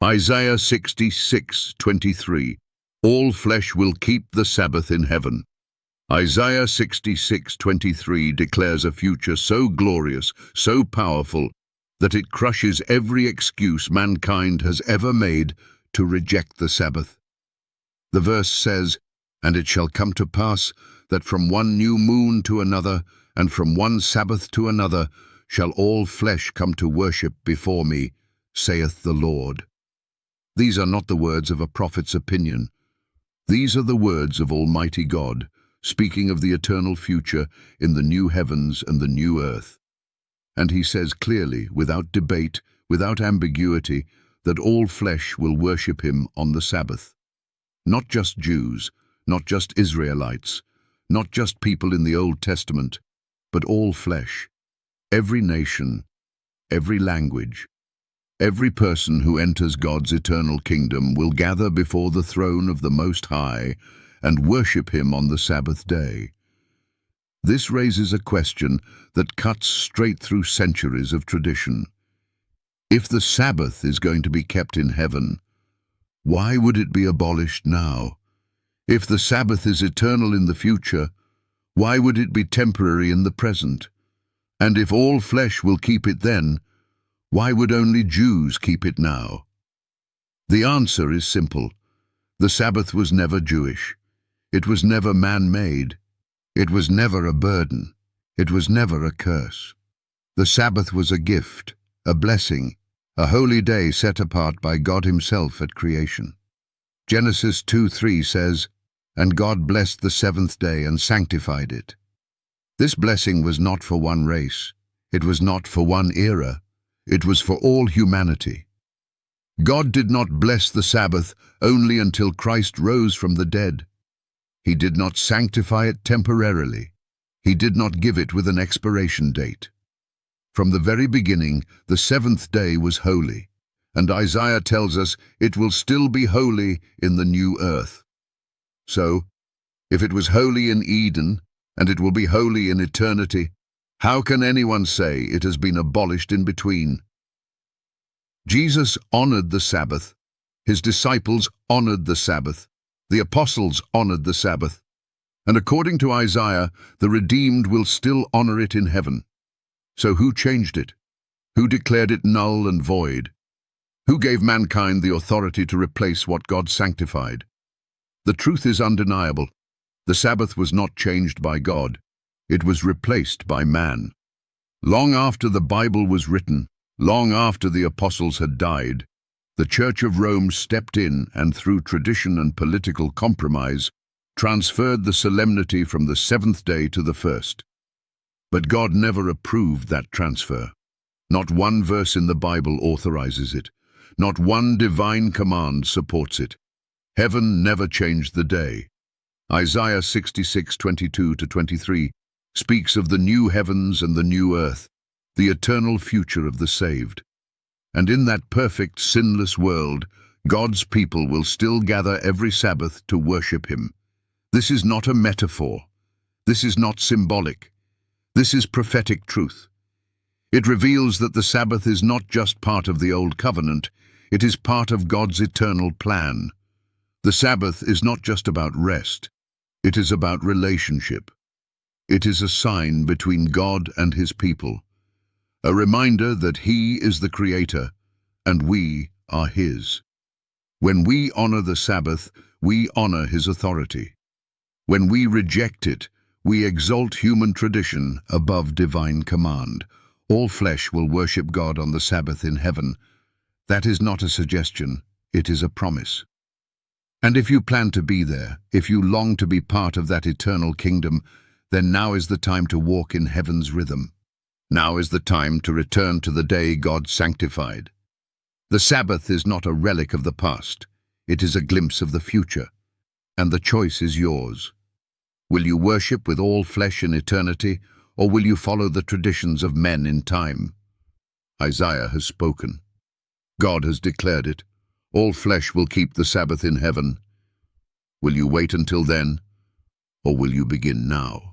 Isaiah 66:23. All flesh will keep the Sabbath in heaven. Isaiah 66:23 declares a future so glorious, so powerful, that it crushes every excuse mankind has ever made to reject the Sabbath. The verse says, "And it shall come to pass that from one new moon to another, and from one Sabbath to another, shall all flesh come to worship before me, saith the Lord." These are not the words of a prophet's opinion. These are the words of Almighty God, speaking of the eternal future in the new heavens and the new earth. And he says clearly, without debate, without ambiguity, that all flesh will worship him on the Sabbath. Not just Jews, not just Israelites, not just people in the Old Testament, but all flesh, every nation, every language. Every person who enters God's eternal kingdom will gather before the throne of the Most High and worship him on the Sabbath day. This raises a question that cuts straight through centuries of tradition. If the Sabbath is going to be kept in heaven, why would it be abolished now? If the Sabbath is eternal in the future, why would it be temporary in the present? And if all flesh will keep it then, why would only Jews keep it now? The answer is simple. The Sabbath was never Jewish. It was never man-made. It was never a burden. It was never a curse. The Sabbath was a gift, a blessing, a holy day set apart by God himself at creation. Genesis 2:3 says, "And God blessed the seventh day and sanctified it." This blessing was not for one race. It was not for one era. It was for all humanity. God did not bless the Sabbath only until Christ rose from the dead. He did not sanctify it temporarily. He did not give it with an expiration date. From the very beginning, the seventh day was holy, and Isaiah tells us it will still be holy in the new earth. So, if it was holy in Eden, and it will be holy in eternity, how can anyone say it has been abolished in between? Jesus honored the Sabbath. His disciples honored the Sabbath. The apostles honored the Sabbath. And according to Isaiah, the redeemed will still honor it in heaven. So who changed it? Who declared it null and void? Who gave mankind the authority to replace what God sanctified? The truth is undeniable. The Sabbath was not changed by God. It was replaced by man. Long after the Bible was written, long after the apostles had died, the Church of Rome stepped in and through tradition and political compromise, transferred the solemnity from the seventh day to the first. But God never approved that transfer. Not one verse in the Bible authorizes it. Not one divine command supports it. Heaven never changed the day. Isaiah 66:22-23 speaks of the new heavens and the new earth, the eternal future of the saved. And in that perfect, sinless world, God's people will still gather every Sabbath to worship him. This is not a metaphor. This is not symbolic. This is prophetic truth. It reveals that the Sabbath is not just part of the Old Covenant, it is part of God's eternal plan. The Sabbath is not just about rest, it is about relationship. It is a sign between God and his people, a reminder that he is the Creator and we are his. When we honor the Sabbath, we honor his authority. When we reject it, we exalt human tradition above divine command. All flesh will worship God on the Sabbath in heaven. That is not a suggestion, it is a promise. And if you plan to be there, if you long to be part of that eternal kingdom, then now is the time to walk in heaven's rhythm. Now is the time to return to the day God sanctified. The Sabbath is not a relic of the past. It is a glimpse of the future. And the choice is yours. Will you worship with all flesh in eternity, or will you follow the traditions of men in time? Isaiah has spoken. God has declared it. All flesh will keep the Sabbath in heaven. Will you wait until then, or will you begin now?